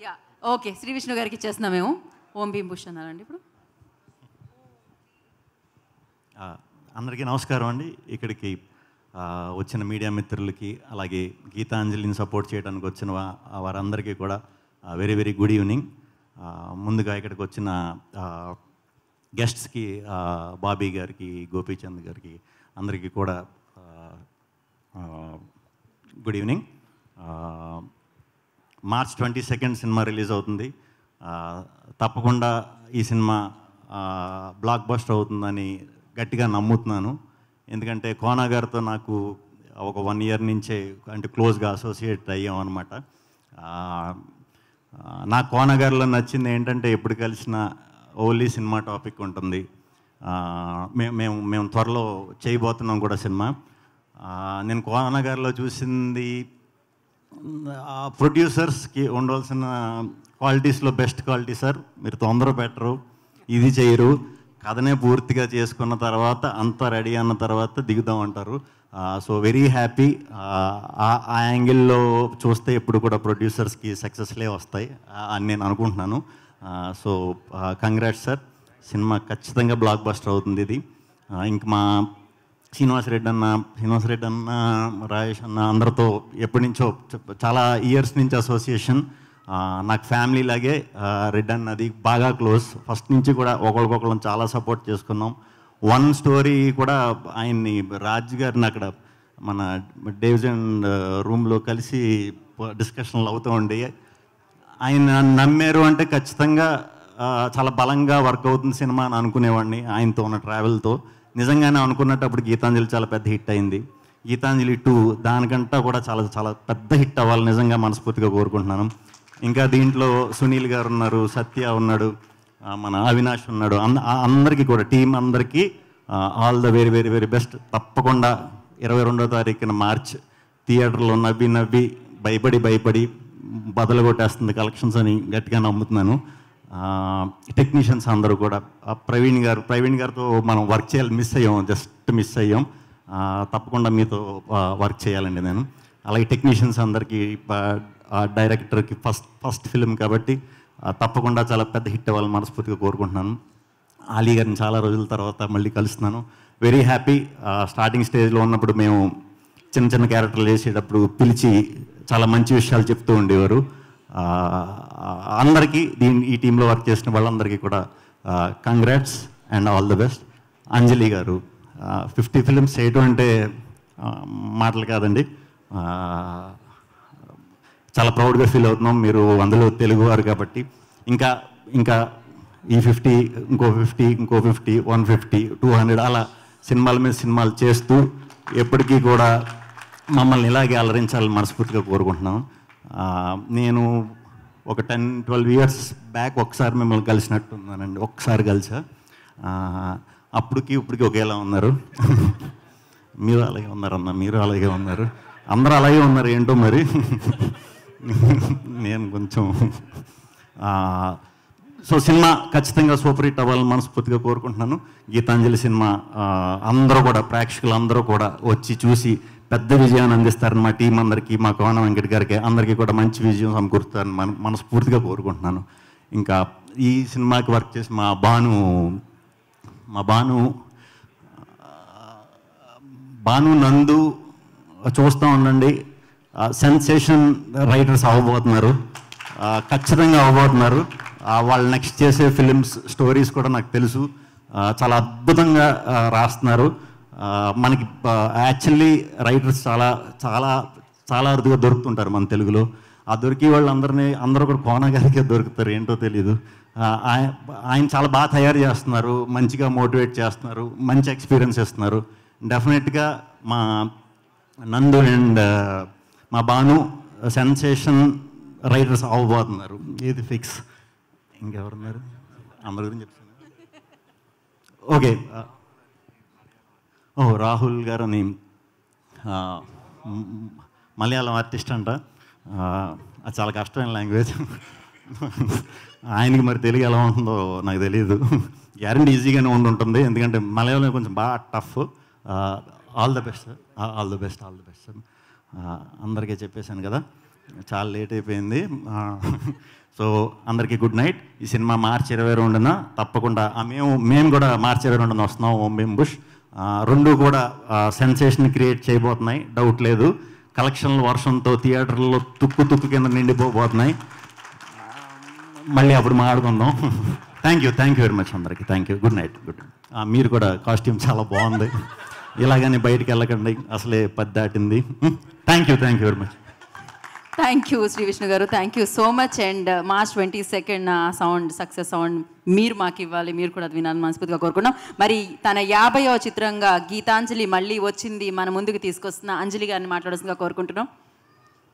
Yeah okay, Shri Vishnu గారికి ఇచ్చేస్తున్నాం మేము. ఓం భీమ్ బుష్ అన్నారండి ఇప్పుడు. అందరికీ నమస్కారం అండి. ఇక్కడికి వచ్చిన మీడియా మిత్రులకి, అలాగే గీతాంజలిని సపోర్ట్ చేయడానికి వచ్చిన వారందరికీ కూడా వెరీ వెరీ గుడ్ ఈవినింగ్. ముందుగా ఇక్కడికి వచ్చిన గెస్ట్స్కి, బాబీ గారికి, గోపీచంద్ గారికి అందరికీ కూడా good evening. March 22 cinema release అవుతుంది. తప్పకుండా ఈ సినిమా బ్లాక్ బస్టర్ అవుతుందని గట్టిగా నమ్ముతున్నాను. ఎందుకంటే కోనా గారితో నాకు ఒక 1 year నుంచే అంటే క్లోజ్గా అసోసియేట్ అయ్యాం అనమాట. నాకు కోనా గారిలో నచ్చింది ఏంటంటే ఎప్పుడు కలిసిన ఓన్లీ సినిమా టాపిక్ ఉంటుంది. మేము త్వరలో చేయబోతున్నాం కూడా సినిమా. నేను కోనా గారిలో చూసింది ప్రొడ్యూసర్స్కి ఉండవలసిన క్వాలిటీస్లో బెస్ట్ క్వాలిటీ సార్. మీరు తొందర పెట్టరు, ఇది చేయరు, కథనే పూర్తిగా చేసుకున్న తర్వాత అంతా రెడీ అన్న తర్వాత దిగుదామంటారు. So very happy. ఆ యాంగిల్లో చూస్తే ఎప్పుడు కూడా ప్రొడ్యూసర్స్కి సక్సెస్లే వస్తాయి అని నేను అనుకుంటున్నాను. So congrats sir. సినిమా ఖచ్చితంగా బ్లాక్ బస్టర్ అవుతుంది ఇది. ఇంక మా శ్రీనివాస్ రెడ్డి అన్న, రాజేష్ అన్న అందరితో ఎప్పటి నుంచో చాలా ఇయర్స్ నుంచి అసోసియేషన్. నాకు ఫ్యామిలీ లాగే రెడ్డి అన్నది బాగా క్లోజ్. ఫస్ట్ నుంచి కూడా ఒకరికొకళ్ళం చాలా సపోర్ట్ చేసుకున్నాం. వన్ స్టోరీ కూడా ఆయన్ని, రాజ్ గారిని అక్కడ మన డివిజన్ రూమ్లో కలిసి డిస్కషన్లు అవుతూ ఉండి ఆయన నమ్మారు అంటే ఖచ్చితంగా చాలా బలంగా వర్క్ అవుతుంది సినిమా అని అనుకునేవాడిని. ఆయనతో ఉన్న ట్రావెల్తో నిజంగానే అనుకున్నట్టు అప్పుడు గీతాంజలి చాలా పెద్ద హిట్ అయింది. గీతాంజలి 2 దానికంటా కూడా చాలా చాలా పెద్ద హిట్ అవ్వాలి నిజంగా మనస్ఫూర్తిగా కోరుకుంటున్నాను. ఇంకా దీంట్లో సునీల్ గారు ఉన్నారు, సత్య ఉన్నాడు, మన అవినాష్ ఉన్నాడు. అందరికీ కూడా టీం అందరికీ all the very very very best. తప్పకుండా 22వ తారీఖున మార్చ్ థియేటర్లో నవ్వి భయపడి బదలు కొట్టేస్తుంది కలెక్షన్స్ అని గట్టిగా నమ్ముతున్నాను. టెక్నీషియన్స్ అందరూ కూడా, ప్రవీణ్ గారితో మనం వర్క్ చేయాలి, జస్ట్ మిస్ అయ్యాం. తప్పకుండా మీతో వర్క్ చేయాలండి నేను. అలాగే టెక్నీషియన్స్ అందరికీ, డైరెక్టర్కి ఫస్ట్ ఫిల్మ్ కాబట్టి తప్పకుండా చాలా పెద్ద హిట్ అవ్వాలని మనస్ఫూర్తిగా కోరుకుంటున్నాను. ఆలీ గారిని చాలా రోజుల తర్వాత మళ్ళీ కలుస్తున్నాను. Very happy. స్టార్టింగ్ స్టేజ్లో ఉన్నప్పుడు మేము చిన్న క్యారెక్టర్లు చేసేటప్పుడు పిలిచి చాలా మంచి విషయాలు చెప్తూ ఉండేవారు. అందరికీ ఈ టీంలో వర్క్ చేసిన వాళ్ళందరికీ కూడా congrats and all the best. Anjali గారు 50 ఫిల్మ్స్ చేయడం అంటే మాటలు కాదండి. చాలా ప్రౌడ్గా ఫీల్ అవుతున్నాం. మీరు అందులో తెలుగువారు కాబట్టి ఇంకా ఈ 50, ఇంకో 50, ఇంకో 50, 150, 200 అలా సినిమాల మీద సినిమాలు చేస్తూ ఎప్పటికీ కూడా మమ్మల్ని ఇలాగే అలరించాలని మనస్ఫూర్తిగా కోరుకుంటున్నాను. నేను ఒక 10-12 years బ్యాక్ ఒకసారి మిమ్మల్ని కలిసినట్టున్నానండి. ఒకసారి కలిసా. ఇప్పటికి ఒకేలా ఉన్నారు. మీరు అలాగే ఉన్నారన్న, మీరు అలాగే ఉన్నారు, అందరూ అలాగే ఉన్నారు ఏంటో మరి. నేను కొంచెం సో సినిమా ఖచ్చితంగా సూపర్ హిట్ అవ్వాలని మనస్ఫూర్తిగా కోరుకుంటున్నాను. గీతాంజలి సినిమా అందరూ కూడా, ప్రేక్షకులు అందరూ కూడా వచ్చి చూసి పెద్ద విజయాన్ని అందిస్తారని మా టీం అందరికీ, మా కోన వెంకట్ గారికి అందరికీ కూడా మంచి విజయం సమకూరుస్తారని మనస్ఫూర్తిగా కోరుకుంటున్నాను. ఇంకా ఈ సినిమాకి వర్క్ చేసి మా భాను నందు చూస్తూ ఉండండి. సెన్సేషన్ రైటర్స్ అవ్వబోతున్నారు, ఖచ్చితంగా అవ్వబోతున్నారు. వాళ్ళు నెక్స్ట్ చేసే ఫిలిమ్స్ స్టోరీస్ కూడా నాకు తెలుసు, చాలా అద్భుతంగా రాస్తున్నారు. మనకి యాక్చువల్లీ రైటర్స్ చాలా చాలా చాలా అరుదుగా దొరుకుతుంటారు మన తెలుగులో. ఆ దొరికి అందరూ కూడా కోన గారికే దొరుకుతారు, ఏంటో తెలీదు. ఆయన చాలా బాగా తయారు చేస్తున్నారు, మంచిగా మోటివేట్ చేస్తున్నారు, మంచి ఎక్స్పీరియన్స్ ఇస్తున్నారు. డెఫినెట్గా మా నందు అండ్ మా భాను సెన్సేషన్ రైటర్స్ అవ్వబోతున్నారు, ఇది ఫిక్స్. ఇంకెవరున్నారు? అందరి గురించి చెప్తున్నారు. ఓకే, రాహుల్ గారు అని మలయాళం ఆర్టిస్ట్ అంట. అది చాలా కష్టమైన లాంగ్వేజ్. ఆయనకి మరి తెలుగు ఎలా ఉంటుందో నాకు తెలియదు. గ్యారంటీ ఈజీగానే ఉంటుంది, ఎందుకంటే మలయాళం కొంచెం బాగా tough. All the best sir, all the best sir. అందరికీ చెప్పేశాను కదా. చాలా లేట్ అయిపోయింది. సో అందరికీ గుడ్ నైట్. ఈ సినిమా మార్చి 22న తప్పకుండా మేము కూడా మార్చి 22న వస్తున్నాం. ఓం భీమ్ బుష్ రెండు కూడా సెన్సేషన్ క్రియేట్ చేయబోతున్నాయి, డౌట్ లేదు. కలెక్షన్లు వర్షంతో థియేటర్లో తుక్కు కింద నిండిపోతున్నాయి. మళ్ళీ అప్పుడు మాట్లాడుకుందాం. థ్యాంక్ యూ వెరీ మచ్ అందరికీ. Thank you, good night. మీరు కూడా కాస్ట్యూమ్ చాలా బాగుంది. ఇలాగని బయటికి వెళ్ళకండి, అసలే 10 దాటింది. Thank you very much. Thank you Shri Vishnu గారు, thank you so much. And March 22 sound success sound మీరు మాకు ఇవ్వాలి, మీరు కూడా అది వినాలని మనస్ఫూర్తిగా కోరుకున్నాం. మరి తన 50వ చిత్రంగా గీతాంజలి మళ్ళీ వచ్చింది, మన ముందుకు తీసుకొస్తున్న అంజలి గారిని మాట్లాడాల్సిందిగా కోరుకుంటున్నాం.